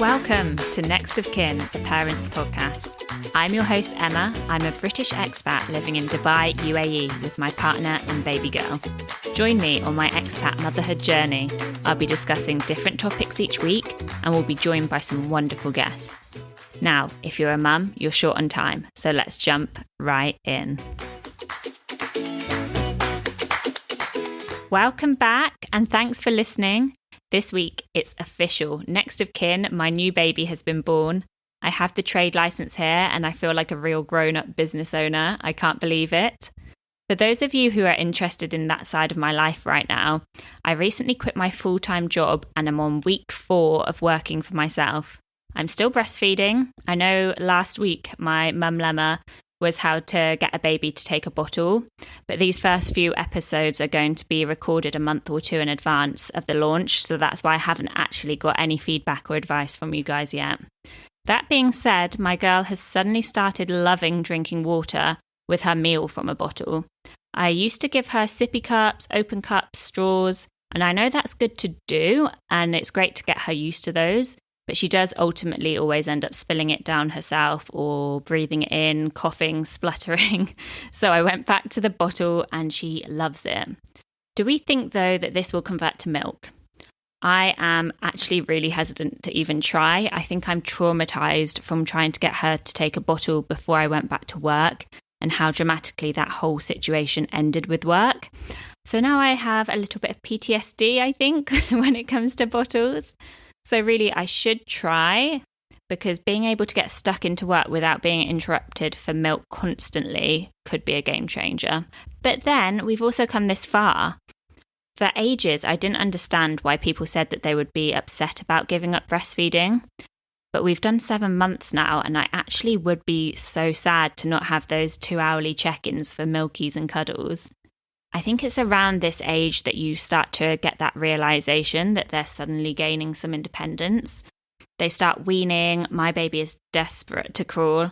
Welcome to Next of Kin, a parents podcast. I'm your host, Emma. I'm a British expat living in Dubai, UAE, with my partner and baby girl. Join me on my expat motherhood journey. I'll be discussing different topics each week and we'll be joined by some wonderful guests. Now, if you're a mum, you're short on time, so let's jump right in. Welcome back and thanks for listening. This week, it's official. Next of kin, my new baby has been born. I have the trade license here and I feel like a real grown-up business owner. I can't believe it. For those of you who are interested in that side of my life right now, I recently quit my full-time job and I'm on week 4 of working for myself. I'm still breastfeeding. I know last week my mum-llema was how to get a baby to take a bottle, but these first few episodes are going to be recorded a month or two in advance of the launch, so that's why I haven't actually got any feedback or advice from you guys yet. That being said, my girl has suddenly started loving drinking water with her meal from a bottle. I used to give her sippy cups, open cups, straws, and I know that's good to do, and it's great to get her used to those. But she does ultimately always end up spilling it down herself or breathing it in, coughing, spluttering. So I went back to the bottle and she loves it. Do we think, though, that this will convert to milk? I am actually really hesitant to even try. I think I'm traumatized from trying to get her to take a bottle before I went back to work and how dramatically that whole situation ended with work. So now I have a little bit of PTSD, I think, when it comes to bottles. So really, I should try, because being able to get stuck into work without being interrupted for milk constantly could be a game changer. But then we've also come this far. For ages, I didn't understand why people said that they would be upset about giving up breastfeeding. But we've done 7 months now, and I actually would be so sad to not have those 2-hourly check-ins for milkies and cuddles. I think it's around this age that you start to get that realization that they're suddenly gaining some independence. They start weaning. My baby is desperate to crawl.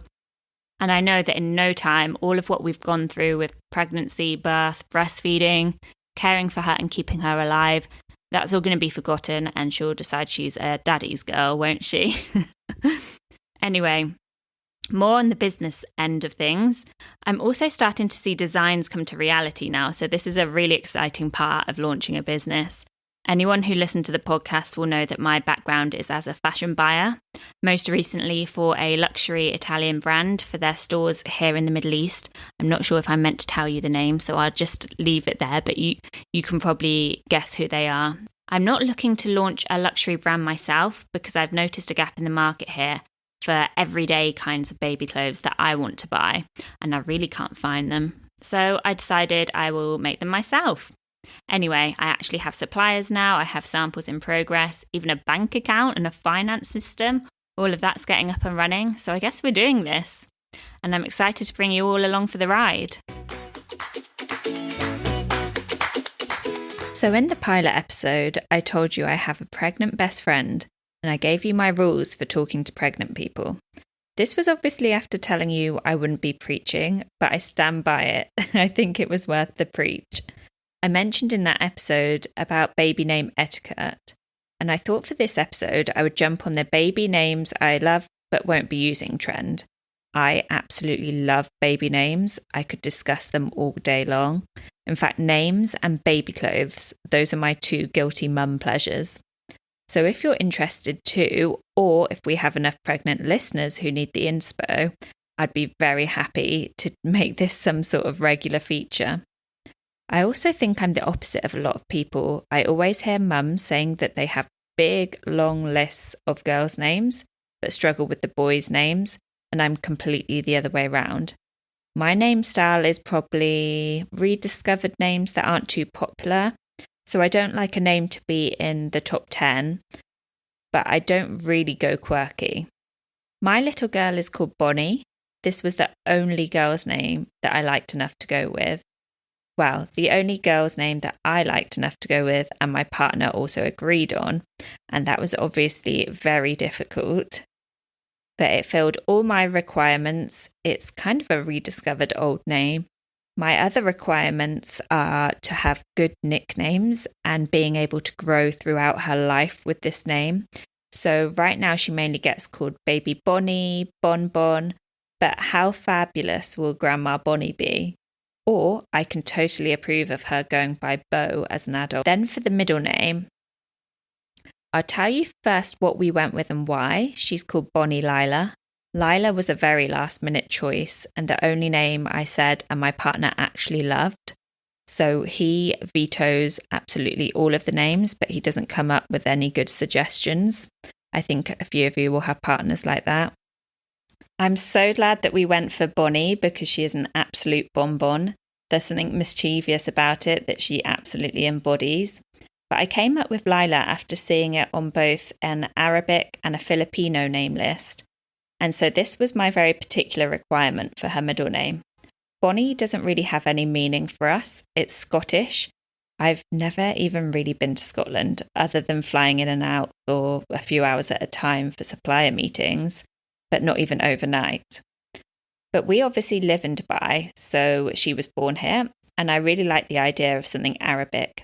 And I know that in no time, all of what we've gone through with pregnancy, birth, breastfeeding, caring for her and keeping her alive, that's all going to be forgotten and she'll decide she's a daddy's girl, won't she? Anyway, more on the business end of things. I'm also starting to see designs come to reality now, so this is a really exciting part of launching a business. Anyone who listened to the podcast will know that my background is as a fashion buyer, most recently for a luxury Italian brand for their stores here in the Middle East. I'm not sure if I'm meant to tell you the name, so I'll just leave it there, but you can probably guess who they are. I'm not looking to launch a luxury brand myself because I've noticed a gap in the market here for everyday kinds of baby clothes that I want to buy, and I really can't find them. So I decided I will make them myself. Anyway, I actually have suppliers now, I have samples in progress, even a bank account and a finance system. All of that's getting up and running, so I guess we're doing this. And I'm excited to bring you all along for the ride. So in the pilot episode, I told you I have a pregnant best friend, and I gave you my rules for talking to pregnant people. This was obviously after telling you I wouldn't be preaching, but I stand by it. I think it was worth the preach. I mentioned in that episode about baby name etiquette, and I thought for this episode I would jump on the baby names I love but won't be using trend. I absolutely love baby names. I could discuss them all day long. In fact, names and baby clothes, those are my 2 guilty mum pleasures. So if you're interested too, or if we have enough pregnant listeners who need the inspo, I'd be very happy to make this some sort of regular feature. I also think I'm the opposite of a lot of people. I always hear mums saying that they have big, long lists of girls' names, but struggle with the boys' names, and I'm completely the other way around. My name style is probably rediscovered names that aren't too popular. So I don't like a name to be in the top 10, but I don't really go quirky. My little girl is called Bonnie. This was the only girl's name that I liked enough to go with. Well, the only girl's name that I liked enough to go with and my partner also agreed on, and that was obviously very difficult. But it filled all my requirements. It's kind of a rediscovered old name. My other requirements are to have good nicknames and being able to grow throughout her life with this name. So right now she mainly gets called Baby Bonnie, Bon Bon, but how fabulous will Grandma Bonnie be? Or I can totally approve of her going by Bo as an adult. Then for the middle name, I'll tell you first what we went with and why. She's called Bonnie Lila. Lila was a very last minute choice and the only name I said and my partner actually loved. So he vetoes absolutely all of the names, but he doesn't come up with any good suggestions. I think a few of you will have partners like that. I'm so glad that we went for Bonnie because she is an absolute bonbon. There's something mischievous about it that she absolutely embodies. But I came up with Lila after seeing it on both an Arabic and a Filipino name list. And so this was my very particular requirement for her middle name. Bonnie doesn't really have any meaning for us. It's Scottish. I've never even really been to Scotland other than flying in and out for a few hours at a time for supplier meetings, but not even overnight. But we obviously live in Dubai, so she was born here, and I really like the idea of something Arabic.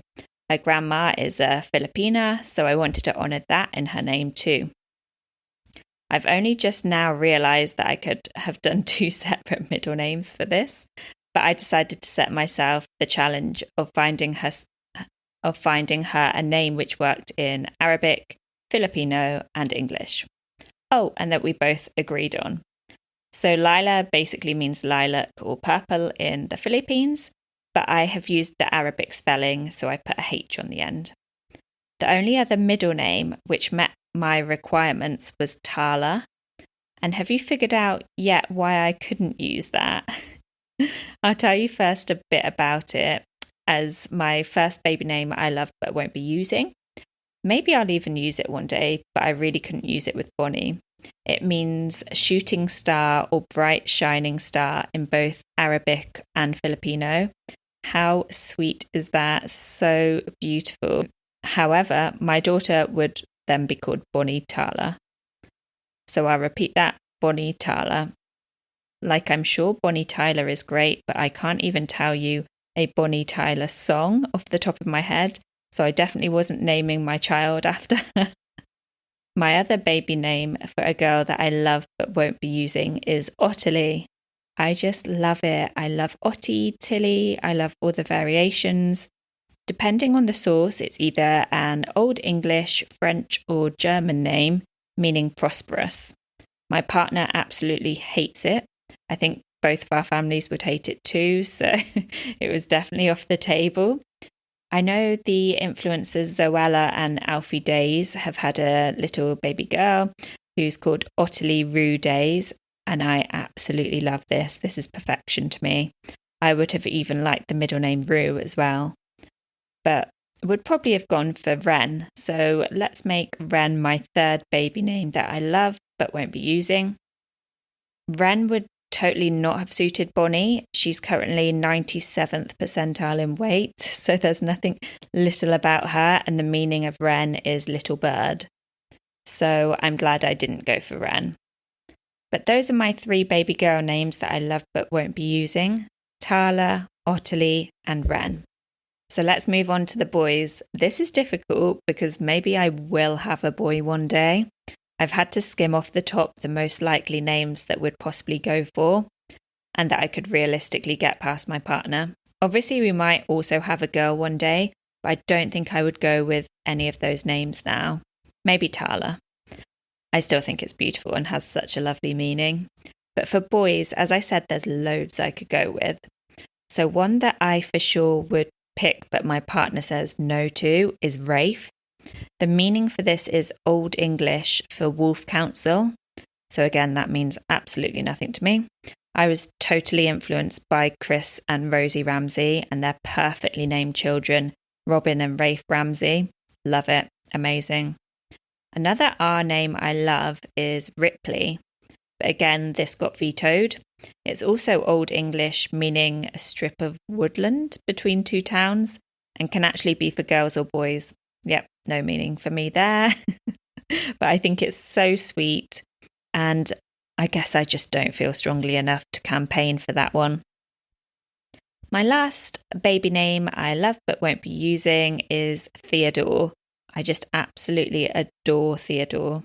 Her grandma is a Filipina, so I wanted to honour that in her name too. I've only just now realised that I could have done 2 separate middle names for this, but I decided to set myself the challenge of finding her a name which worked in Arabic, Filipino and English. Oh, and that we both agreed on. So Lila basically means lilac or purple in the Philippines, but I have used the Arabic spelling, so I put a H on the end. The only other middle name which met my requirements was Tala. And have you figured out yet why I couldn't use that? I'll tell you first a bit about it, as my first baby name I love but won't be using. Maybe I'll even use it one day, but I really couldn't use it with Bonnie. It means shooting star or bright shining star in both Arabic and Filipino. How sweet is that? So beautiful. However, my daughter would then be called Bonnie Tala. So I'll repeat that, Bonnie Tala. Like I'm sure Bonnie Tyler is great, but I can't even tell you a Bonnie Tyler song off the top of my head. So I definitely wasn't naming my child after her. My other baby name for a girl that I love but won't be using is Ottilie. I just love it. I love Otti, Tilly. I love all the variations. Depending on the source, it's either an Old English, French or German name, meaning prosperous. My partner absolutely hates it. I think both of our families would hate it too, so it was definitely off the table. I know the influencers Zoella and Alfie Days have had a little baby girl who's called Ottilie Rue Days, and I absolutely love this. This is perfection to me. I would have even liked the middle name Rue as well, but would probably have gone for Wren. So let's make Wren my third baby name that I love but won't be using. Wren would totally not have suited Bonnie. She's currently 97th percentile in weight, so there's nothing little about her, and the meaning of Wren is little bird. So I'm glad I didn't go for Wren. But those are my 3 baby girl names that I love but won't be using: Tala, Ottilie and Wren. So let's move on to the boys. This is difficult because maybe I will have a boy one day. I've had to skim off the top the most likely names that would possibly go for and that I could realistically get past my partner. Obviously, we might also have a girl one day, but I don't think I would go with any of those names now. Maybe Tala. I still think it's beautiful and has such a lovely meaning. But for boys, as I said, there's loads I could go with. So one that I for sure would pick, but my partner says no to, is Rafe. The meaning for this is Old English for Wolf Council. So again, that means absolutely nothing to me. I was totally influenced by Chris and Rosie Ramsey and their perfectly named children, Robin and Rafe Ramsey. Love it. Amazing. Another R name I love is Ripley. But again, this got vetoed. It's also Old English, meaning a strip of woodland between 2 towns, and can actually be for girls or boys. Yep, no meaning for me there. But I think it's so sweet, and I guess I just don't feel strongly enough to campaign for that one. My last baby name I love but won't be using is Theodore. I just absolutely adore Theodore.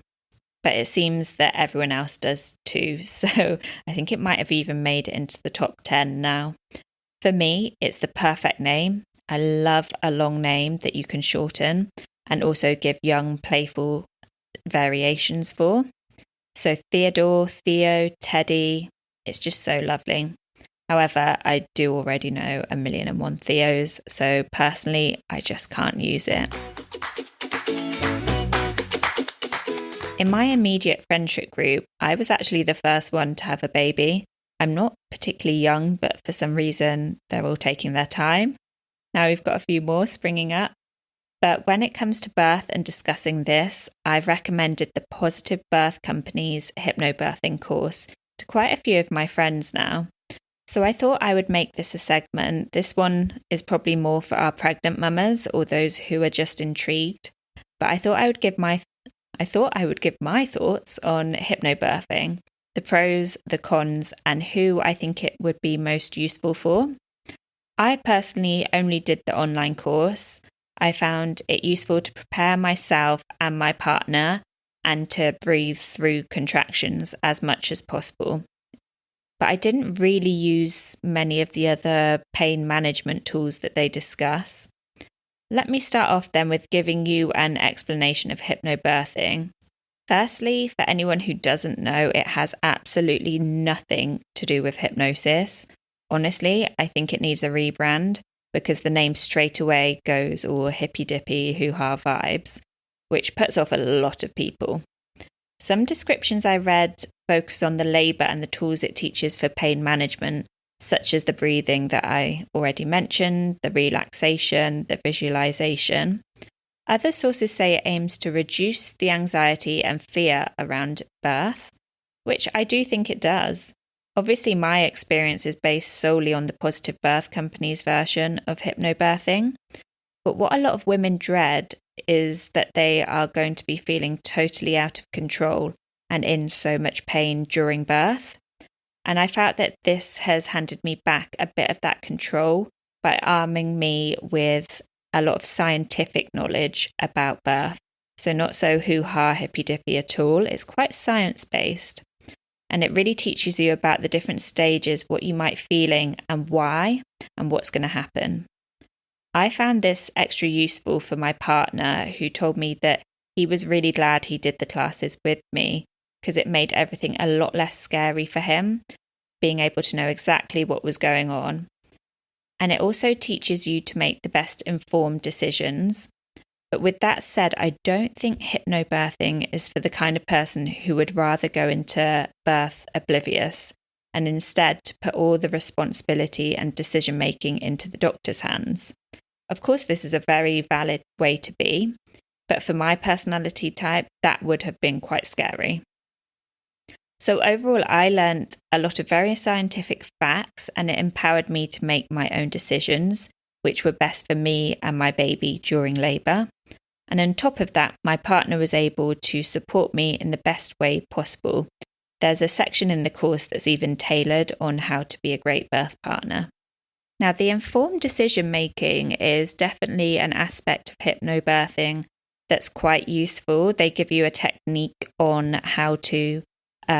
But it seems that everyone else does too, so I think it might have even made it into the top 10 now. For me, it's the perfect name. I love a long name that you can shorten and also give young, playful variations for. So Theodore, Theo, Teddy, it's just so lovely. However, I do already know 1,000,001 Theos, so personally, I just can't use it. In my immediate friendship group, I was actually the first one to have a baby. I'm not particularly young, but for some reason, they're all taking their time. Now we've got a few more springing up. But when it comes to birth and discussing this, I've recommended the Positive Birth Company's Hypnobirthing course to quite a few of my friends now. So I thought I would make this a segment. This one is probably more for our pregnant mamas or those who are just intrigued. But I thought I would give my thoughts on hypnobirthing, the pros, the cons, and who I think it would be most useful for. I personally only did the online course. I found it useful to prepare myself and my partner and to breathe through contractions as much as possible. But I didn't really use many of the other pain management tools that they discuss. Let me start off then with giving you an explanation of hypnobirthing. Firstly, for anyone who doesn't know, it has absolutely nothing to do with hypnosis. Honestly, I think it needs a rebrand because the name straight away goes all hippy-dippy, hoo-ha vibes, which puts off a lot of people. Some descriptions I read focus on the labour and the tools it teaches for pain management, such as the breathing that I already mentioned, the relaxation, the visualization. Other sources say it aims to reduce the anxiety and fear around birth, which I do think it does. Obviously, my experience is based solely on the Positive Birth Company's version of hypnobirthing, but what a lot of women dread is that they are going to be feeling totally out of control and in so much pain during birth. And I felt that this has handed me back a bit of that control by arming me with a lot of scientific knowledge about birth. So not so hoo-ha hippy-dippy at all. It's quite science-based. And it really teaches you about the different stages, what you might feeling and why, and what's going to happen. I found this extra useful for my partner, who told me that he was really glad he did the classes with me because it made everything a lot less scary for him, being able to know exactly what was going on. And it also teaches you to make the best informed decisions. But with that said, I don't think hypnobirthing is for the kind of person who would rather go into birth oblivious and instead put all the responsibility and decision making into the doctor's hands. Of course, this is a very valid way to be, but for my personality type, that would have been quite scary. So overall, I learned a lot of very scientific facts and it empowered me to make my own decisions, which were best for me and my baby during labour. And on top of that, my partner was able to support me in the best way possible. There's a section in the course that's even tailored on how to be a great birth partner. Now, the informed decision making is definitely an aspect of hypnobirthing that's quite useful. They give you a technique on how to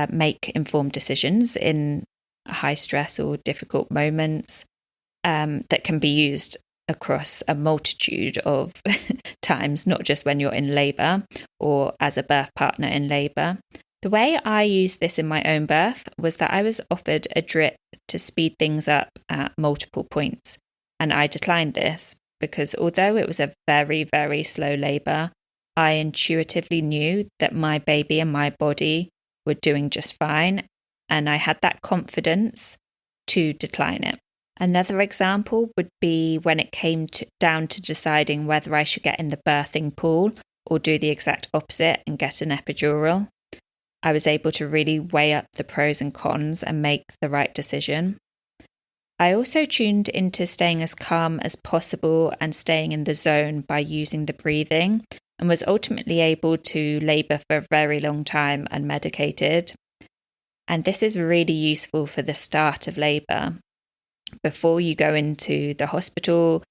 make informed decisions in high stress or difficult moments that can be used across a multitude of times, not just when you're in labour or as a birth partner in labour. The way I used this in my own birth was that I was offered a drip to speed things up at multiple points, and I declined this because although it was a very, very slow labour, I intuitively knew that my baby and my body were doing just fine, and I had that confidence to decline it. Another example would be when it came down to deciding whether I should get in the birthing pool or do the exact opposite and get an epidural. I was able to really weigh up the pros and cons and make the right decision. I also tuned into staying as calm as possible and staying in the zone by using the breathing, and was ultimately able to labour for a very long time unmedicated. And this is really useful for the start of labour. Before you go into the hospital,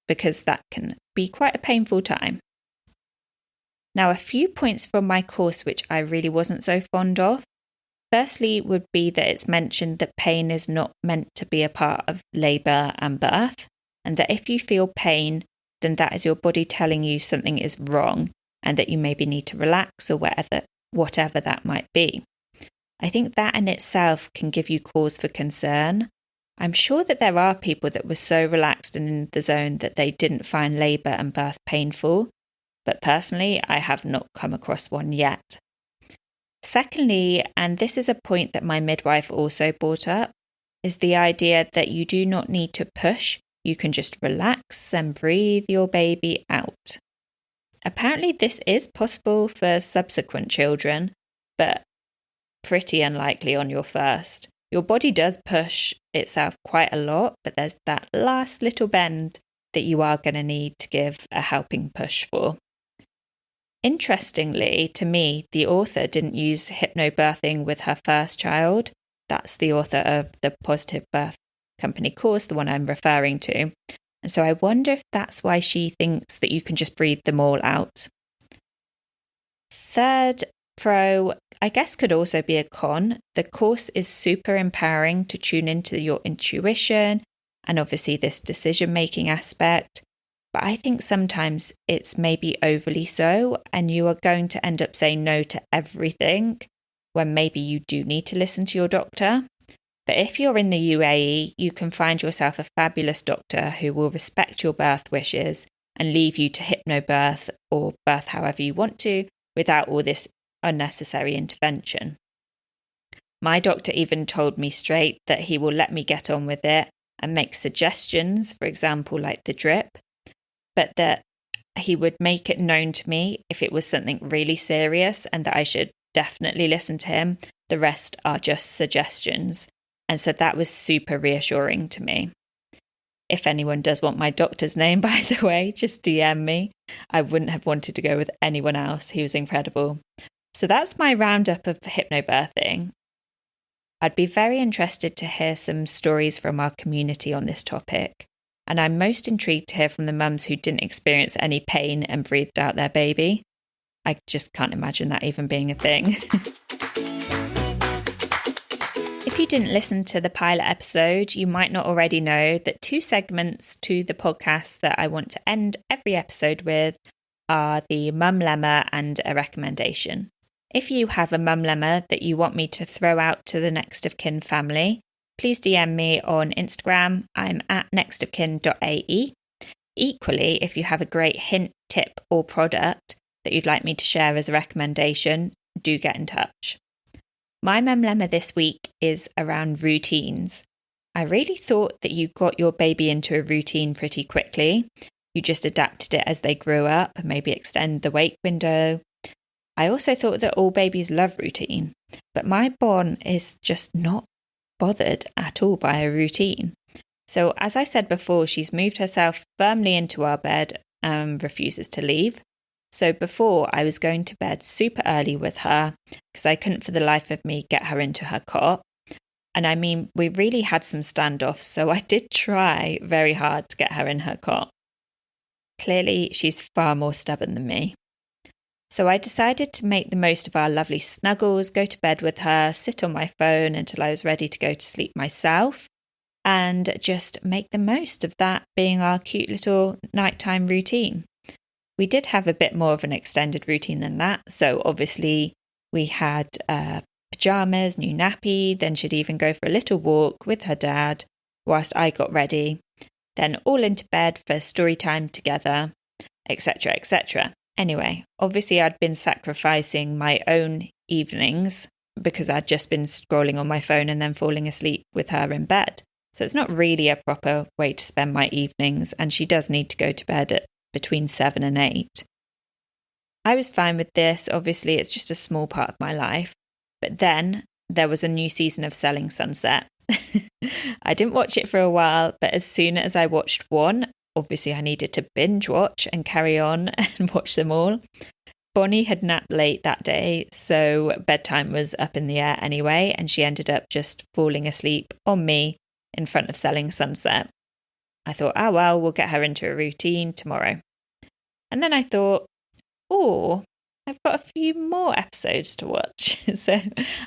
because that can be quite a painful time. Now, a few points from my course which I really wasn't so fond of. Firstly would be that it's mentioned that pain is not meant to be a part of labour and birth, and that if you feel pain, then that is your body telling you something is wrong and that you maybe need to relax or whatever that might be. I think that in itself can give you cause for concern. I'm sure that there are people that were so relaxed and in the zone that they didn't find labour and birth painful, but personally, I have not come across one yet. Secondly, and this is a point that my midwife also brought up, is the idea that you do not need to push, you can just relax and breathe your baby out. Apparently this is possible for subsequent children, but pretty unlikely on your first. Your body does push itself quite a lot, but there's that last little bend that you are going to need to give a helping push for. Interestingly, to me, the author didn't use hypnobirthing with her first child. That's the author of the Positive Birth Company course, the one I'm referring to. And so I wonder if that's why she thinks that you can just breathe them all out. Third pro, I guess could also be a con. The course is super empowering to tune into your intuition and obviously this decision-making aspect. But I think sometimes it's maybe overly so, and you are going to end up saying no to everything when maybe you do need to listen to your doctor. But if you're in the UAE, you can find yourself a fabulous doctor who will respect your birth wishes and leave you to hypnobirth or birth however you want to without all this unnecessary intervention. My doctor even told me straight that he will let me get on with it and make suggestions, for example, like the drip, but that he would make it known to me if it was something really serious and that I should definitely listen to him. The rest are just suggestions. And so that was super reassuring to me. If anyone does want my doctor's name, by the way, just DM me. I wouldn't have wanted to go with anyone else. He was incredible. So that's my roundup of hypnobirthing. I'd be very interested to hear some stories from our community on this topic. And I'm most intrigued to hear from the mums who didn't experience any pain and breathed out their baby. I just can't imagine that even being a thing. If you didn't listen to the pilot episode, you might not already know that 2 segments to the podcast that I want to end every episode with are the mum-llema and a recommendation. If you have a mum-llema that you want me to throw out to the next of kin family, please DM me on Instagram. I'm at nextofkin.ae. Equally, if you have a great hint, tip or product that you'd like me to share as a recommendation, do get in touch. My mum-llema this week is around routines. I really thought that you got your baby into a routine pretty quickly. You just adapted it as they grew up, maybe extend the wake window. I also thought that all babies love routine, but my Bon is just not bothered at all by a routine. So as I said before, she's moved herself firmly into our bed and refuses to leave. So before, I was going to bed super early with her because I couldn't for the life of me get her into her cot. And I mean, we really had some standoffs, so I did try very hard to get her in her cot. Clearly, she's far more stubborn than me. So I decided to make the most of our lovely snuggles, go to bed with her, sit on my phone until I was ready to go to sleep myself, and just make the most of that being our cute little nighttime routine. We did have a bit more of an extended routine than that. So obviously we had pyjamas, new nappy, then she'd even go for a little walk with her dad whilst I got ready, then all into bed for story time together, etc., etc. Anyway, obviously I'd been sacrificing my own evenings because I'd just been scrolling on my phone and then falling asleep with her in bed. So it's not really a proper way to spend my evenings, and she does need to go to bed at between 7 and 8. I was fine with this. Obviously, it's just a small part of my life. But then there was a new season of Selling Sunset. I didn't watch it for a while, but as soon as I watched one, obviously I needed to binge watch and carry on and watch them all. Bonnie had napped late that day, so bedtime was up in the air anyway, and she ended up just falling asleep on me in front of Selling Sunset. I thought, oh, well, we'll get her into a routine tomorrow. And then I thought, oh, I've got a few more episodes to watch. So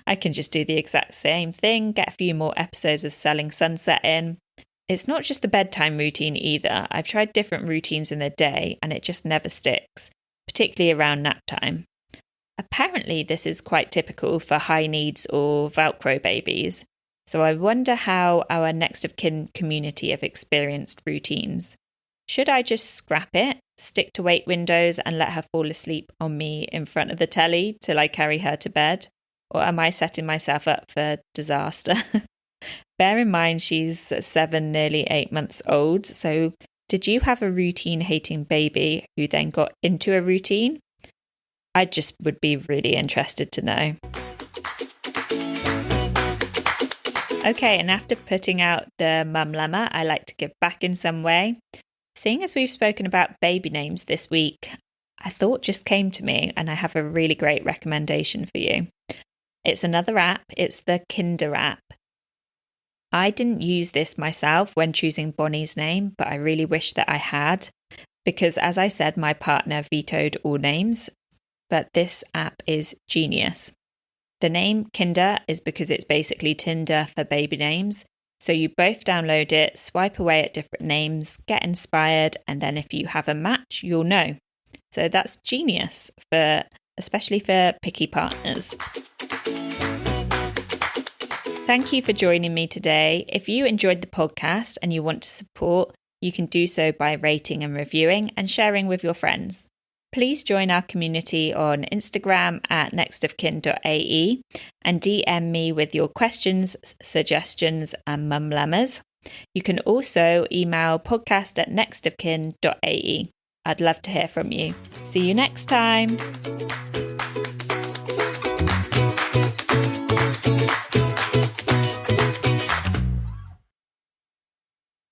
I can just do the exact same thing, get a few more episodes of Selling Sunset in. It's not just the bedtime routine either. I've tried different routines in the day and it just never sticks, particularly around nap time. Apparently, this is quite typical for high needs or Velcro babies. So I wonder how our next of kin community have experienced routines. Should I just scrap it, stick to wait windows and let her fall asleep on me in front of the telly till I carry her to bed? Or am I setting myself up for disaster? Bear in mind she's 7, nearly 8 months old. So did you have a routine-hating baby who then got into a routine? I just would be really interested to know. Okay, and after putting out the mum-llema, I like to give back in some way. Seeing as we've spoken about baby names this week, a thought just came to me and I have a really great recommendation for you. It's another app. It's the Kinder app. I didn't use this myself when choosing Bonnie's name, but I really wish that I had, because as I said, my partner vetoed all names, but this app is genius. The name Kinder is because it's basically Tinder for baby names. So you both download it, swipe away at different names, get inspired, and then if you have a match, you'll know. So that's genius, especially for picky partners. Thank you for joining me today. If you enjoyed the podcast and you want to support, you can do so by rating and reviewing and sharing with your friends. Please join our community on Instagram at nextofkin.ae and DM me with your questions, suggestions and mum-llemas. You can also email podcast@nextofkin.ae. I'd love to hear from you. See you next time.